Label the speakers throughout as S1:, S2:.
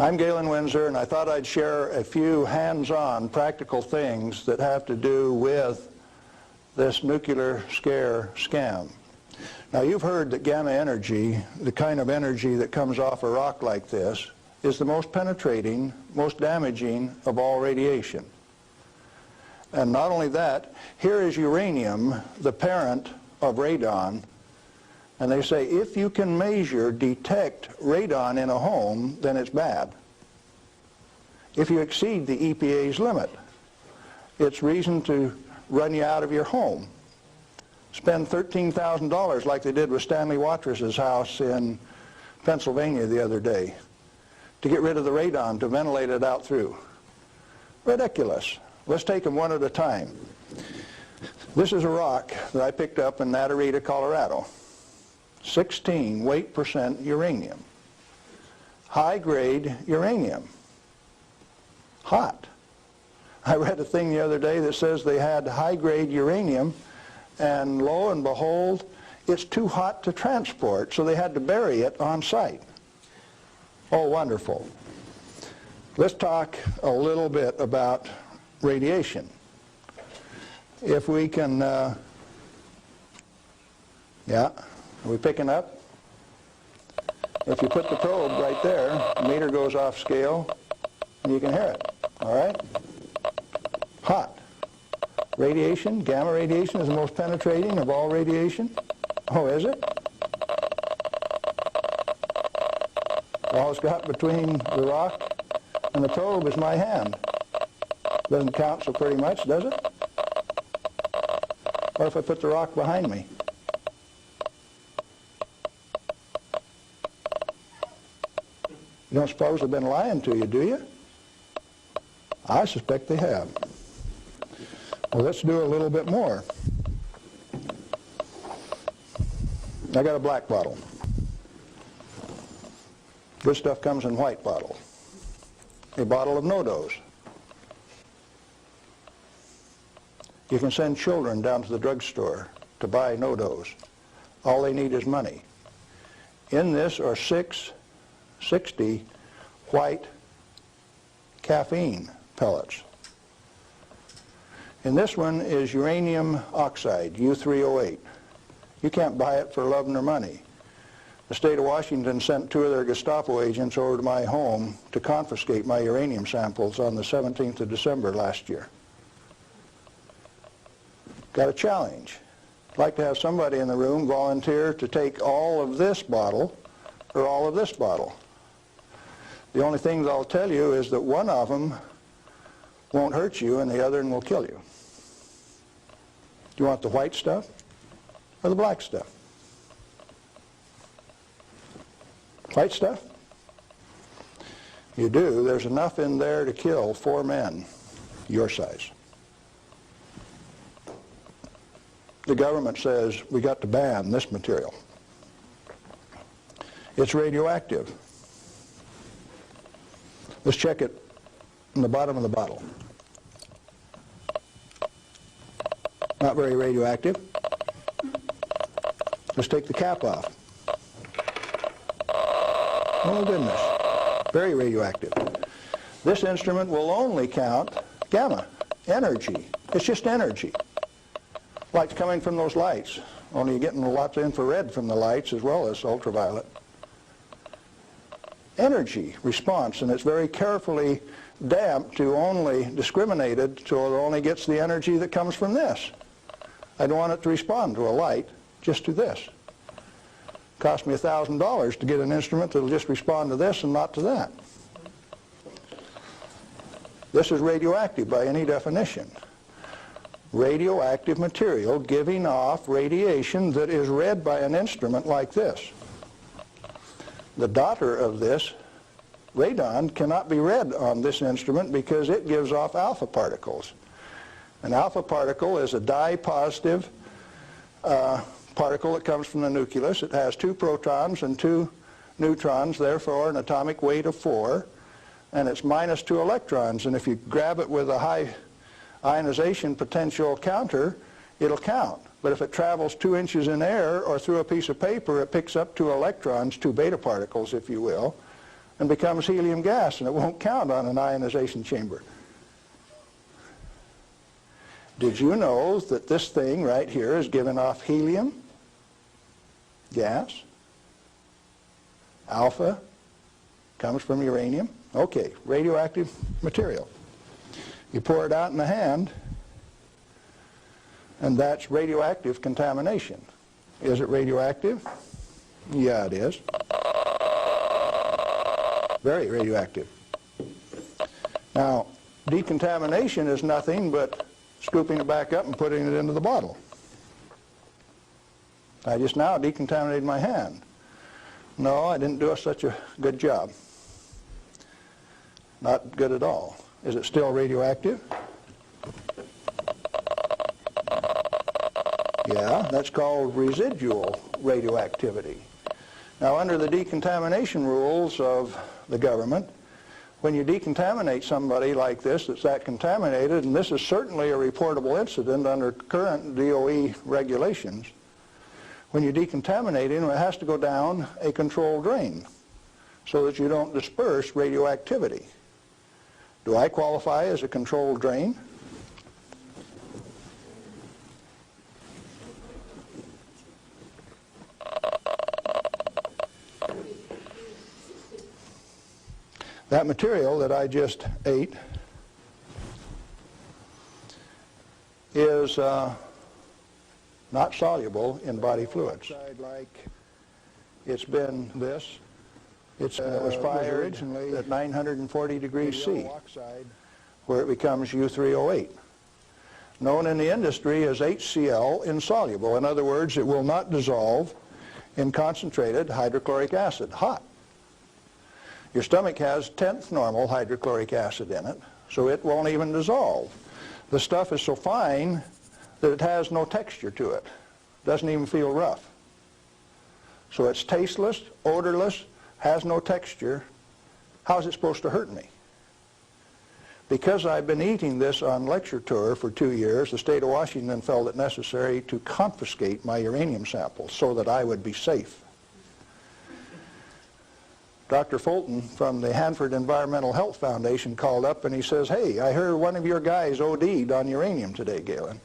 S1: I'm Galen Windsor, and I thought I'd share a few hands-on practical things that have to do with this nuclear scare scam. Now, you've heard that gamma energy, the kind of energy that comes off a rock like this, is the most penetrating, most damaging of all radiation. And not only that, here is uranium, the parent of radon, and they say if you can detect radon in a home, then it's bad. If you exceed the EPA's limit, it's reason to run you out of your home. Spend $13,000 like they did with Stanley Watrous' house in Pennsylvania the other day to get rid of the radon, to ventilate it out through. Ridiculous. Let's take them one at a time. This is a rock that I picked up in Natarita, Colorado. 16 weight percent uranium. High-grade uranium. Hot. I read a thing the other day that says they had high-grade uranium, and lo and behold, it's too hot to transport, so they had to bury it on site. Oh, wonderful. Let's talk a little bit about radiation. If we can, yeah, are we picking up? If you put the probe right there, the meter goes off scale, and you can hear it, all right? Hot. Radiation, gamma radiation, is the most penetrating of all radiation. Oh, is it? All it's got between the rock and the probe is my hand. Doesn't count so pretty much, does it? Or if I put the rock behind me? You don't suppose they've been lying to you, do you? I suspect they have. Well, let's do a little bit more. I got a black bottle. Good stuff comes in white bottle. A bottle of no-dose. You can send children down to the drugstore to buy no-dose. All they need is money. In this are 660 white caffeine pellets. And this one is uranium oxide, U3O8. You can't buy it for love nor money. The state of Washington sent 2 of their Gestapo agents over to my home to confiscate my uranium samples on the 17th of December last year. Got a challenge. I'd like to have somebody in the room volunteer to take all of this bottle or all of this bottle. The only thing that I'll tell you is that one of them won't hurt you and the other one will kill you. Do you want the white stuff or the black stuff? White stuff? You do. There's enough in there to kill 4 men your size. The government says we got to ban this material. It's radioactive. Let's check it in the bottom of the bottle. Not very radioactive. Let's take the cap off. Oh goodness, very radioactive. This instrument will only count gamma, energy. It's just energy. Light's coming from those lights, only you're getting lots of infrared from the lights as well as ultraviolet. Energy response, and it's very carefully damped to only discriminated so it only gets the energy that comes from this. I don't want it to respond to a light, just to this. Cost me $1,000 to get an instrument that will just respond to this and not to that. This is radioactive by any definition. Radioactive material giving off radiation that is read by an instrument like this. The daughter of this, radon, cannot be read on this instrument because it gives off alpha particles. An alpha particle is a dye-positive particle that comes from the nucleus. It has 2 protons and 2 neutrons, therefore an atomic weight of 4, and it's minus 2 electrons. And if you grab it with a high ionization potential counter, it'll count. But if it travels 2 inches in air or through a piece of paper, it picks up 2 electrons, 2 beta particles, if you will, and becomes helium gas, and it won't count on an ionization chamber. Did you know that this thing right here is giving off helium gas? Alpha comes from uranium. Okay, radioactive material. You pour it out in the hand, and that's radioactive contamination. Is it radioactive? Yeah, it is. Very radioactive. Now, decontamination is nothing but scooping it back up and putting it into the bottle. I just now decontaminated my hand. No, I didn't do such a good job. Not good at all. Is it still radioactive? Yeah, that's called residual radioactivity. Now, under the decontamination rules of the government, when you decontaminate somebody like this that's that contaminated, and this is certainly a reportable incident under current DOE regulations, when you decontaminate him, it has to go down a controlled drain so that you don't disperse radioactivity. Do I qualify as a controlled drain? That material that I just ate is not soluble in body fluids. Like it's been this. It was fired originally at 940 degrees C, where it becomes U3O8, known in the industry as HCl insoluble. In other words, it will not dissolve in concentrated hydrochloric acid, hot. Your stomach has 10th normal hydrochloric acid in it, so it won't even dissolve. The stuff is so fine that it has no texture to it. Doesn't even feel rough. So it's tasteless, odorless, has no texture. How is it supposed to hurt me? Because I've been eating this on lecture tour for 2 years, the state of Washington felt it necessary to confiscate my uranium samples so that I would be safe. Dr. Fulton from the Hanford Environmental Health Foundation called up and he says, "Hey, I heard one of your guys OD'd on uranium today, Galen."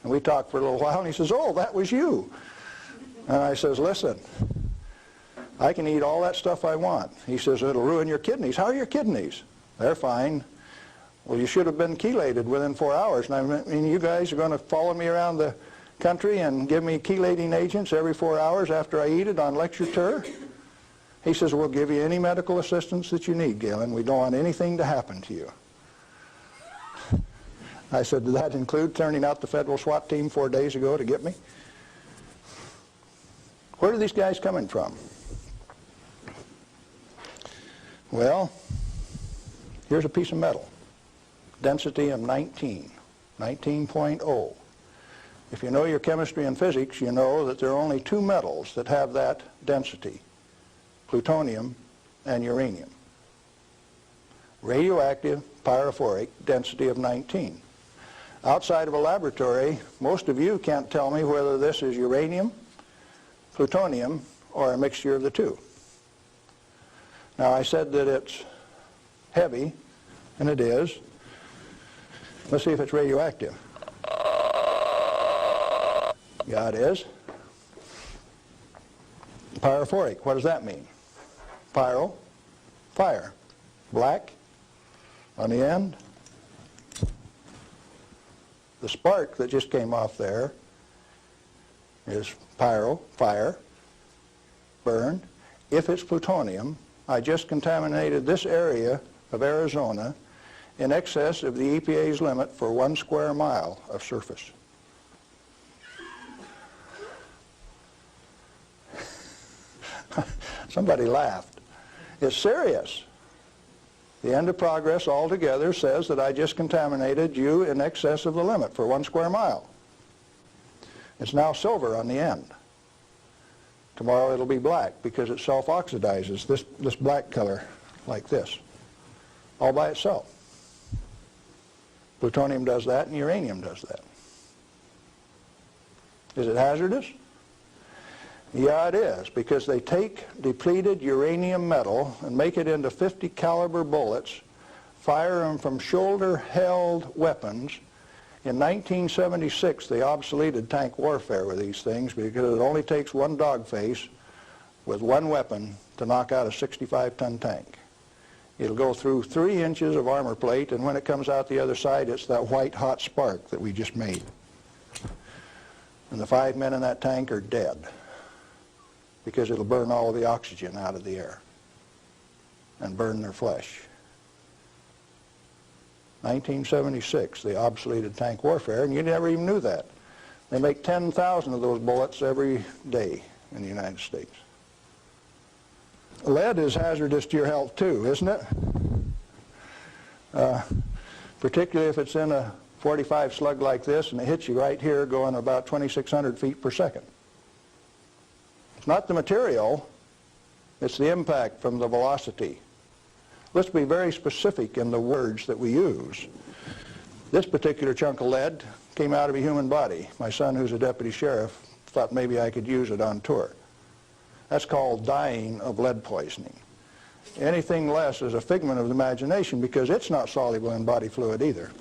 S1: And we talked for a little while and he says, "Oh, that was you." And I says, "Listen, I can eat all that stuff I want." He says, "It'll ruin your kidneys." "How are your kidneys?" "They're fine." "Well, you should have been chelated within 4 hours. And I mean, you guys are going to follow me around the country and give me chelating agents every 4 hours after I eat it on lecture tour?" He says, "We'll give you any medical assistance that you need, Galen. We don't want anything to happen to you." I said, "Did that include turning out the federal SWAT team 4 days ago to get me?" Where are these guys coming from? Well, here's a piece of metal. Density of 19.0. If you know your chemistry and physics, you know that there are only two metals that have that density: plutonium and uranium. Radioactive, pyrophoric, density of 19. Outside of a laboratory, most of you can't tell me whether this is uranium, plutonium, or a mixture of the two. Now, I said that it's heavy, and it is. Let's see if it's radioactive. Yeah, it is. Pyrophoric, what does that mean? Pyro, fire. Black on the end. The spark that just came off there is pyro, fire, burn. If it's plutonium, I just contaminated this area of Arizona in excess of the EPA's limit for 1 square mile of surface. Somebody laughed. It's serious. The end of progress altogether says that I just contaminated you in excess of the limit for 1 square mile. It's now silver on the end. Tomorrow it'll be black because it self-oxidizes, this black color like this, all by itself. Plutonium does that and uranium does that. Is it hazardous? Yeah, it is, because they take depleted uranium metal and make it into 50 caliber bullets, fire them from shoulder-held weapons. In 1976, they obsoleted tank warfare with these things because it only takes one dog face with one weapon to knock out a 65-ton tank. It'll go through 3 inches of armor plate, and when it comes out the other side, it's that white hot spark that we just made. And the 5 men in that tank are dead, because it'll burn all of the oxygen out of the air and burn their flesh. 1976, they obsoleted tank warfare, and you never even knew that. They make 10,000 of those bullets every day in the United States. Lead is hazardous to your health too, isn't it? Particularly if it's in a 45 slug like this and it hits you right here going about 2,600 feet per second. It's not the material, it's the impact from the velocity. Let's be very specific in the words that we use. This particular chunk of lead came out of a human body. My son, who's a deputy sheriff, thought maybe I could use it on tour. That's called dying of lead poisoning. Anything less is a figment of the imagination because it's not soluble in body fluid either.